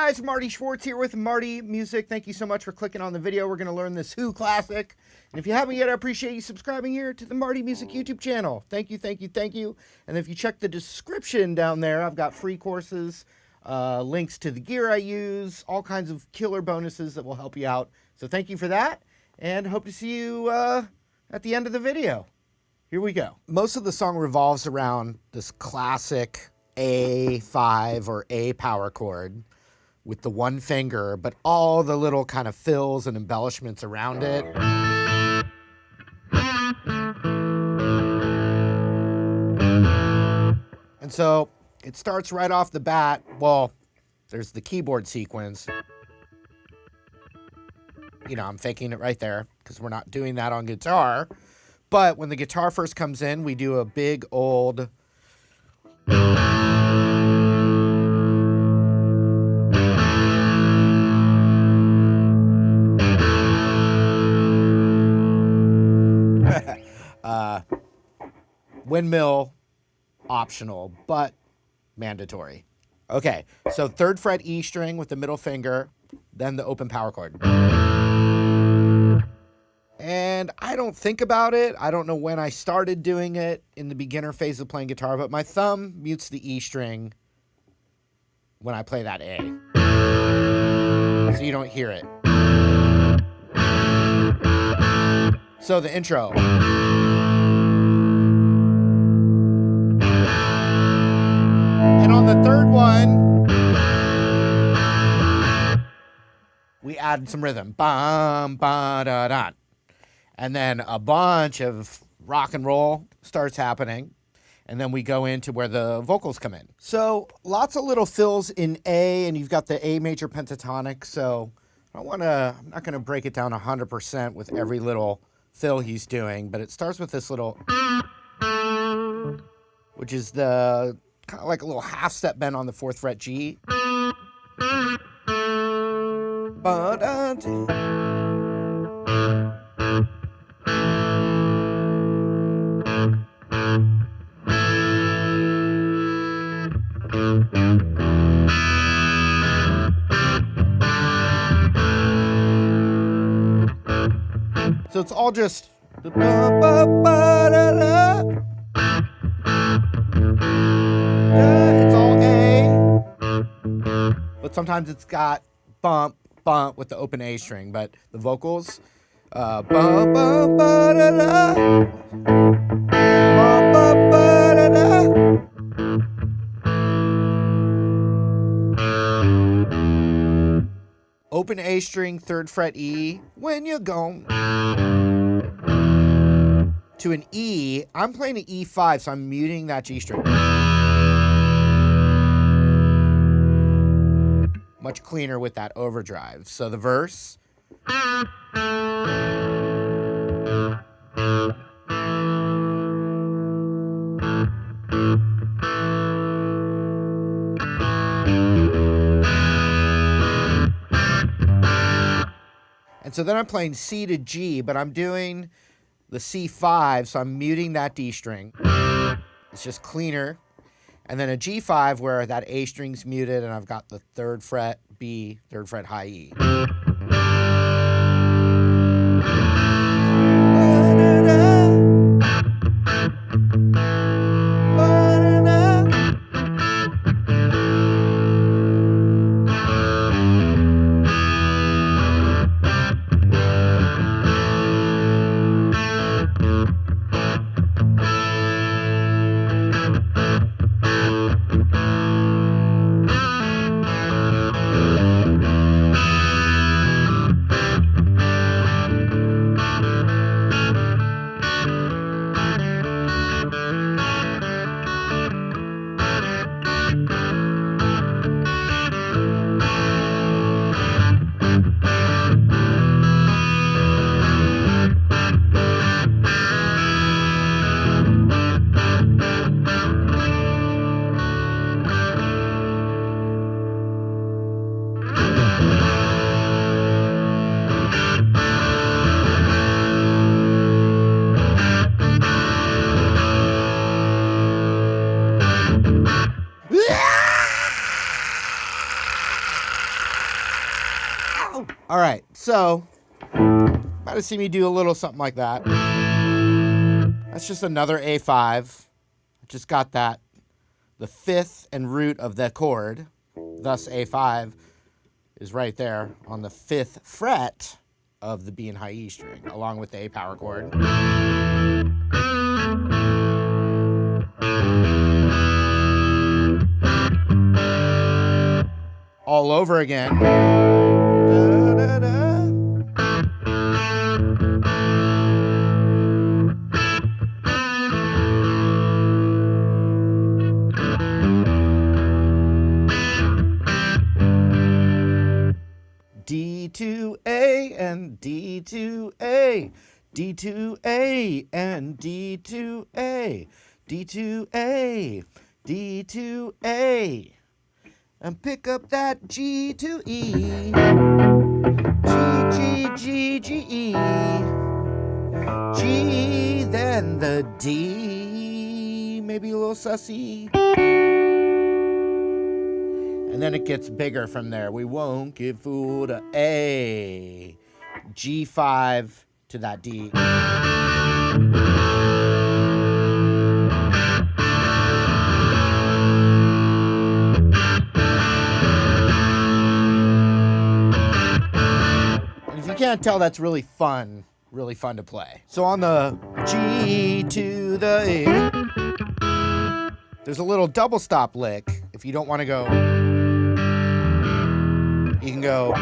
guys, Marty Schwartz here with Marty Music. Thank you so much for clicking on the video. We're going to learn this Who classic. And if you haven't yet, I appreciate you subscribing here to the Marty Music YouTube channel. Thank you, thank you, thank you. And if you check the description down there, I've got free courses, links to the gear I use, all kinds of killer bonuses that will help you out. So thank you for that, and hope to see you at the end of the video. Here we go. Most of the song revolves around this classic A5 or A power chord with the one finger, but all the little kind of fills and embellishments around it. And so it starts right off the bat. Well, there's the keyboard sequence. You know, I'm faking it right there because we're not doing that on guitar. But when the guitar first comes in, we do a big old windmill, optional, but mandatory. Okay, so 3rd fret E string with the middle finger, then the open power chord. And I don't think about it. I don't know when I started doing it in the beginner phase of playing guitar, but my thumb mutes the E string when I play that A. So you don't hear it. So the intro. And on the 3rd one, we add some rhythm. Bum, ba, da, da. And then a bunch of rock and roll starts happening. And then we go into where the vocals come in. So lots of little fills in A, and you've got the A major pentatonic. So I'm not gonna break it down 100% with every little fill he's doing, but it starts with this little, which is the kind of like a little half step bend on the 4th fret G. So it's all just it's all A, but sometimes it's got bump with the open A string, but the vocals open A string, 3rd fret E, when you're gone. To an E, I'm playing an E5, so I'm muting that G string. Much cleaner with that overdrive. So the verse. And so then I'm playing C to G, but I'm doing the C5, so I'm muting that D string. It's just cleaner. And then a G5 where that A string's muted, and I've got the 3rd fret B, 3rd fret high E. All right, so might have seen me do a little something like that. That's just another A5. Just got that, the fifth and root of the chord, thus A5 is right there on the fifth fret of the B and high E string, along with the A power chord. All over again. Da, da, da. D2A and D2A, D2A and D2A, D2A, D2A, and pick up that G to E, G, G, G, G, E, G, then the D, maybe a little sussy. And then it gets bigger from there. We won't get fooled. A, G5 to that D. And if you can't tell, that's really fun to play. So on the G to the A, there's a little double stop lick. If you don't want to go, you can go.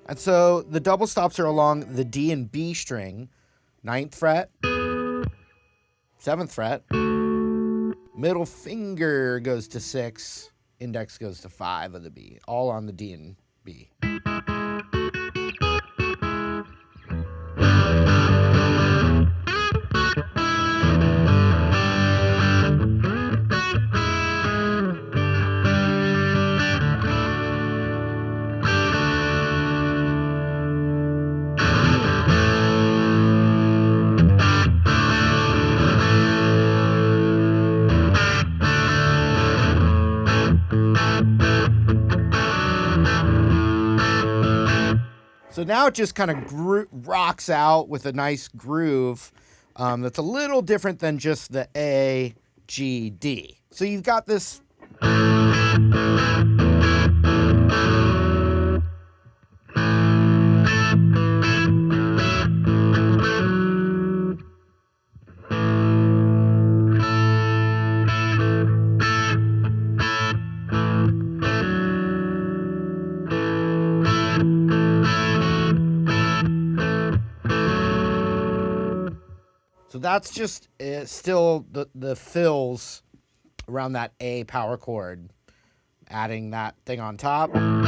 And so the double stops are along the D and B string, 9th fret, 7th fret, middle finger goes to 6, index goes to 5 of the B, all on the D and B. So now it just kind of rocks out with a nice groove that's a little different than just the A, G, D. So you've got this. So that's just still the fills around that A power chord, adding that thing on top. And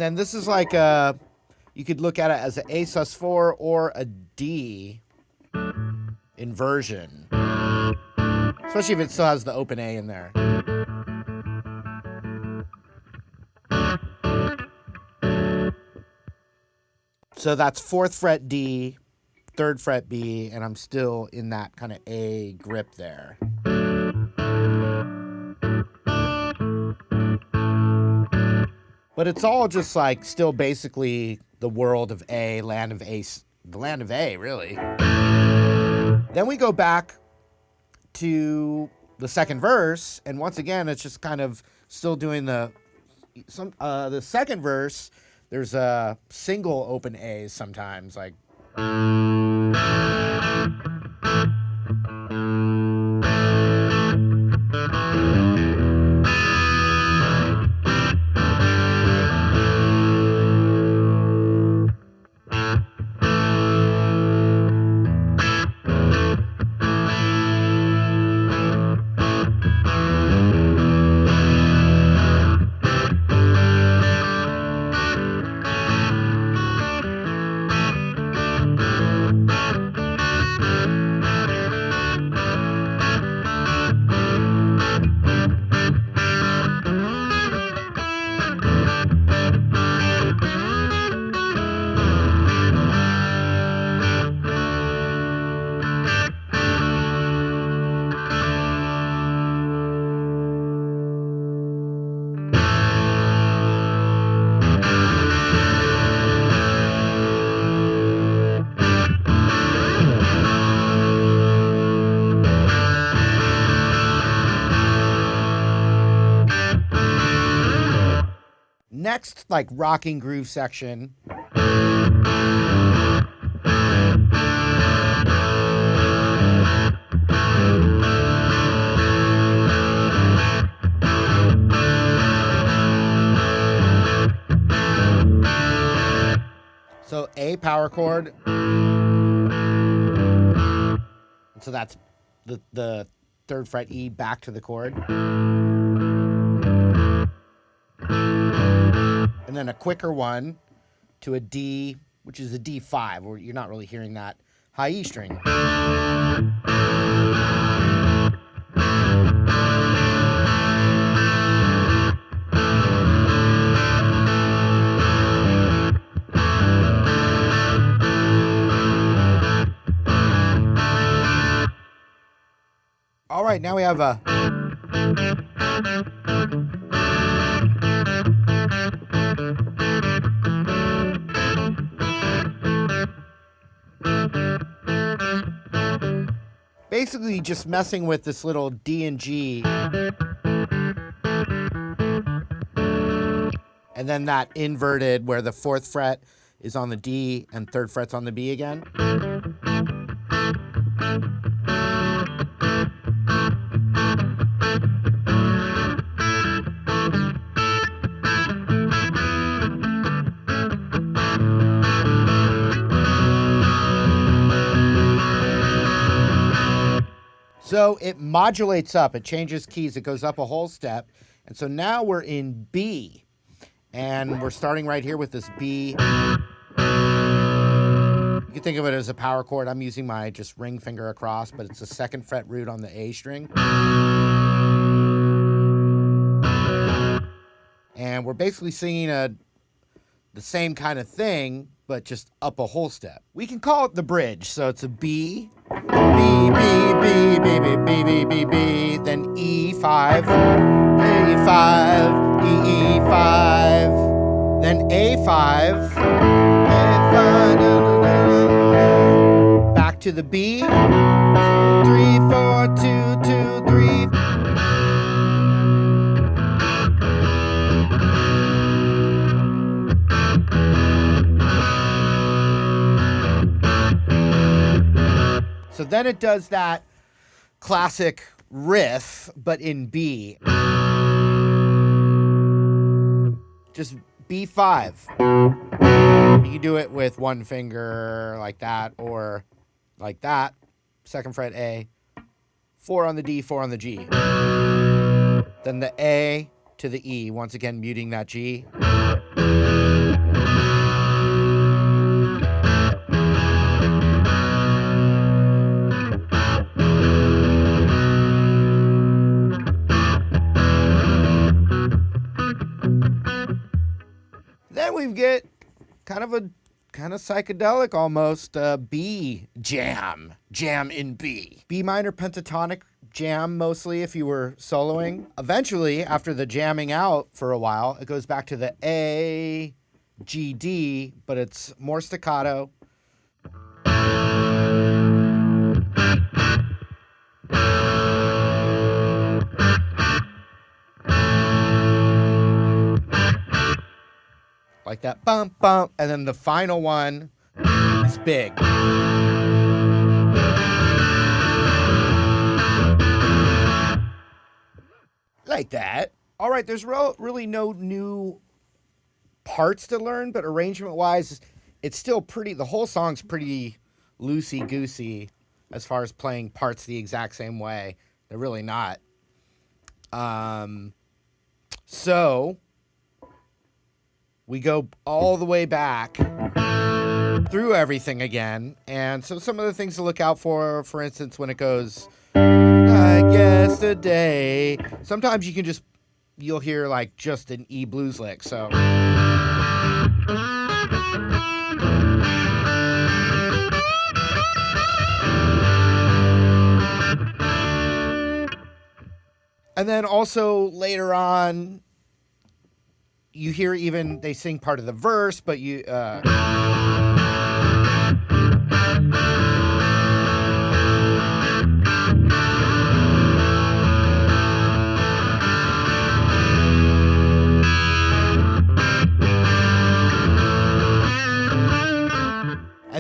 then this is like you could look at it as an A sus4 or a D inversion, especially if it still has the open A in there. So that's 4th fret D, 3rd fret B, and I'm still in that kind of A grip there. But it's all just like still basically the world of A, land of A, the land of A, really. Then we go back to the second verse, and once again, it's just kind of still doing the second verse. There's a single open A's sometimes, like. next like rocking groove section. So A power chord. And so that's the 3rd fret E back to the chord. And then a quicker one to a D, which is a D5, where you're not really hearing that high E string. All right, now we have a basically just messing with this little D and G, and then that inverted where the 4th fret is on the D and 3rd fret's on the B again. So it modulates up, it changes keys, it goes up a whole step. And so now we're in B. And we're starting right here with this B. You can think of it as a power chord. I'm using my just ring finger across, but it's a 2nd fret root on the A string. And we're basically singing the same kind of thing, but just up a whole step. We can call it the bridge. So it's a B, B, B, B, B, B, B, B, B, B, then E5, A5, E, E5, then A5, A5, back to the B, 3, 4, 2, 2, 3. So then it does that classic riff, but in B. Just B5. You can do it with one finger like that, or like that. 2nd fret A, 4 on the D, 4 on the G. Then the A to the E, once again muting that G. Then we get kind of psychedelic almost, B jam in B. B minor pentatonic jam mostly if you were soloing. Eventually, after the jamming out for a while, it goes back to the A, G, D, but it's more staccato. Like that bump, bump, and then the final one is big. Like that. All right, there's really no new parts to learn, but arrangement-wise, it's still the whole song's pretty loosey-goosey as far as playing parts the exact same way. They're really not. So we go all the way back through everything again. And so some of the things to look out for instance, when it goes, I guess today, sometimes you'll hear like just an E blues lick. So. And then also later on, you hear even they sing part of the verse, but you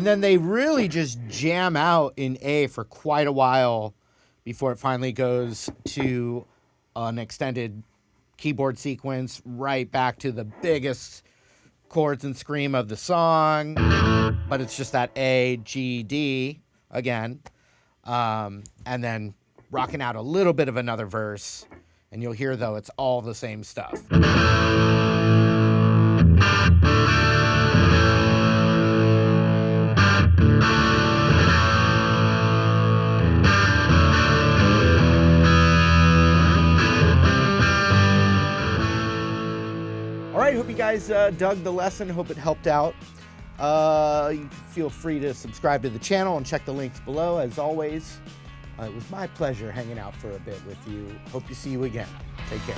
And then they really just jam out in A for quite a while before it finally goes to an extended keyboard sequence right back to the biggest chords and scream of the song. But it's just that A, G, D again. And then rocking out a little bit of another verse. And you'll hear, though, it's all the same stuff. All right, hope you guys dug the lesson. Hope it helped out. You feel free to subscribe to the channel and check the links below. As always, it was my pleasure hanging out for a bit with you. Hope to see you again. Take care.